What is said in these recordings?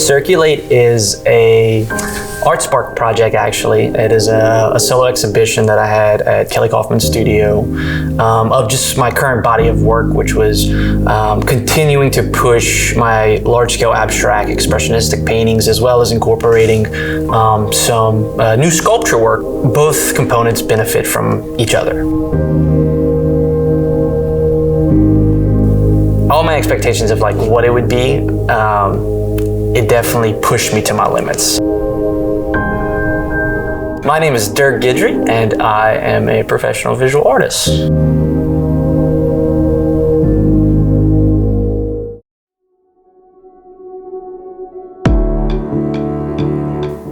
Circulate is a art spark project, actually. It is a solo exhibition that I had at Kelly Kaufman's studio of just my current body of work, which was continuing to push my large-scale abstract expressionistic paintings, as well as incorporating some new sculpture work. Both components benefit from each other. All my expectations of like what it would be, it definitely pushed me to my limits. My name is Dirk Guidry, and I am a professional visual artist.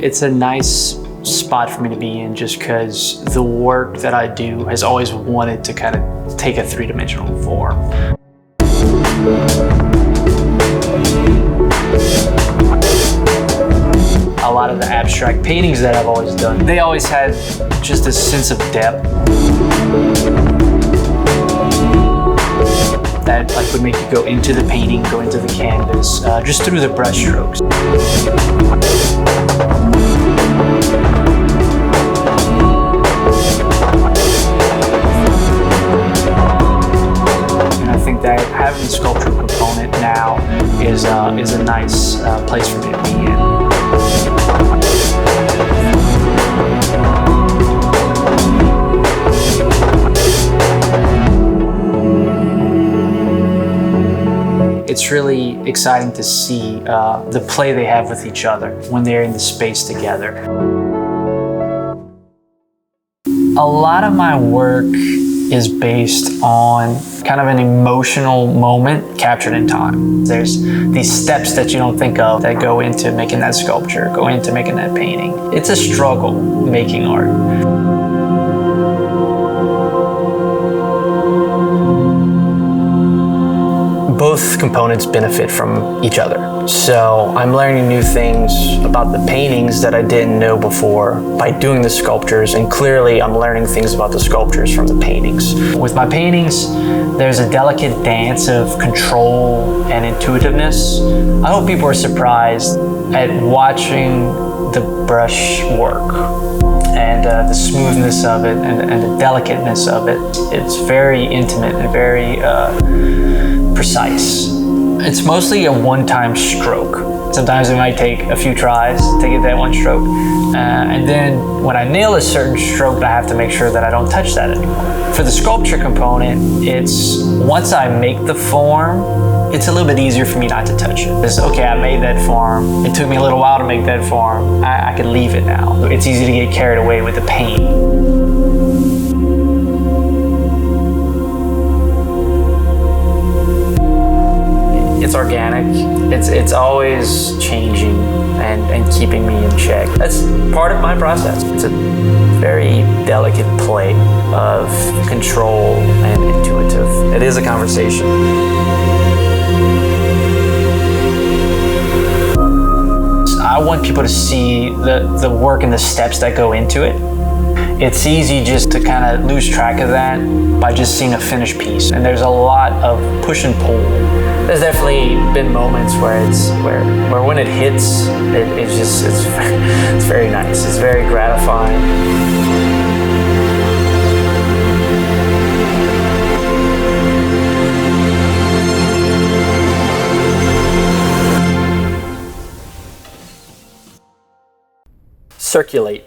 It's a nice spot for me to be in just because the work that I do has always wanted to kind of take a three-dimensional form. A lot of the abstract paintings that I've always done, they always had just a sense of depth that like would make you go into the painting, go into the canvas, just through the brush strokes. And I think that having the sculptural component now is a nice place for me to be in. It's really exciting to see the play they have with each other when they're in the space together. A lot of my work is based on kind of an emotional moment captured in time. There's these steps that you don't think of that go into making that sculpture, go into making that painting. It's a struggle making art. Both components benefit from each other. So I'm learning new things about the paintings that I didn't know before by doing the sculptures, and clearly I'm learning things about the sculptures from the paintings. With my paintings, there's a delicate dance of control and intuitiveness. I hope people are surprised at watching the brush work and the smoothness of it and the delicateness of it. It's very intimate and very precise. It's mostly a one-time stroke. Sometimes it might take a few tries to get that one stroke. And then when I nail a certain stroke, I have to make sure that I don't touch that anymore. For the sculpture component, it's once I make the form, it's a little bit easier for me not to touch it. It's okay, I made that form. It took me a little while to make that form. I can leave it now. It's easy to get carried away with the paint. It's organic. It's always changing and keeping me in check. That's part of my process. It's a very delicate play of control and intuitive. It is a conversation. I want people to see the work and the steps that go into it. It's easy just to kind of lose track of that by just seeing a finished piece. And there's a lot of push and pull. There's definitely been moments where when it hits, it's very nice. It's very gratifying. Circulate.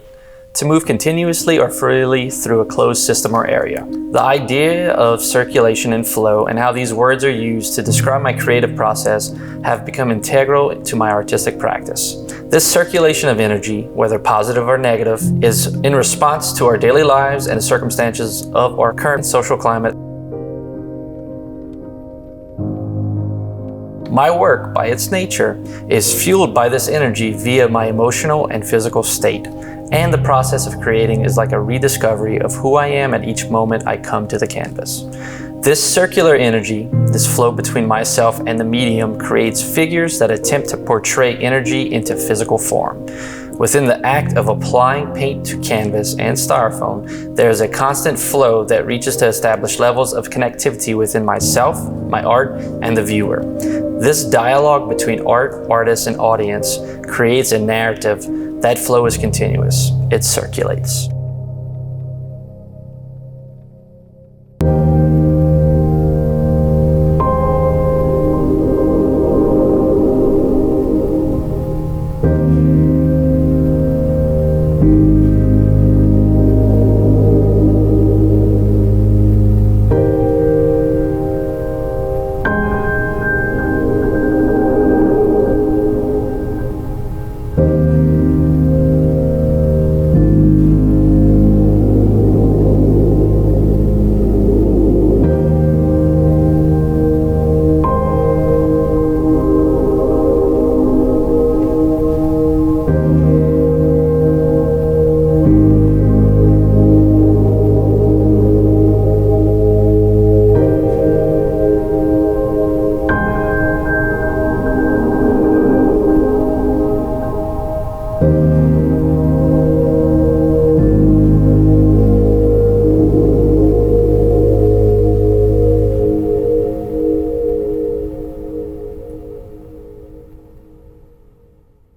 To move continuously or freely through a closed system or area. The idea of circulation and flow and how these words are used to describe my creative process have become integral to my artistic practice. This circulation of energy, whether positive or negative, is in response to our daily lives and the circumstances of our current social climate. My work, by its nature, is fueled by this energy via my emotional and physical state. And the process of creating is like a rediscovery of who I am at each moment I come to the canvas. This circular energy, this flow between myself and the medium, creates figures that attempt to portray energy into physical form. Within the act of applying paint to canvas and styrofoam, there is a constant flow that reaches to establish levels of connectivity within myself, my art, and the viewer. This dialogue between art, artist, and audience creates a narrative. That flow is continuous. It circulates.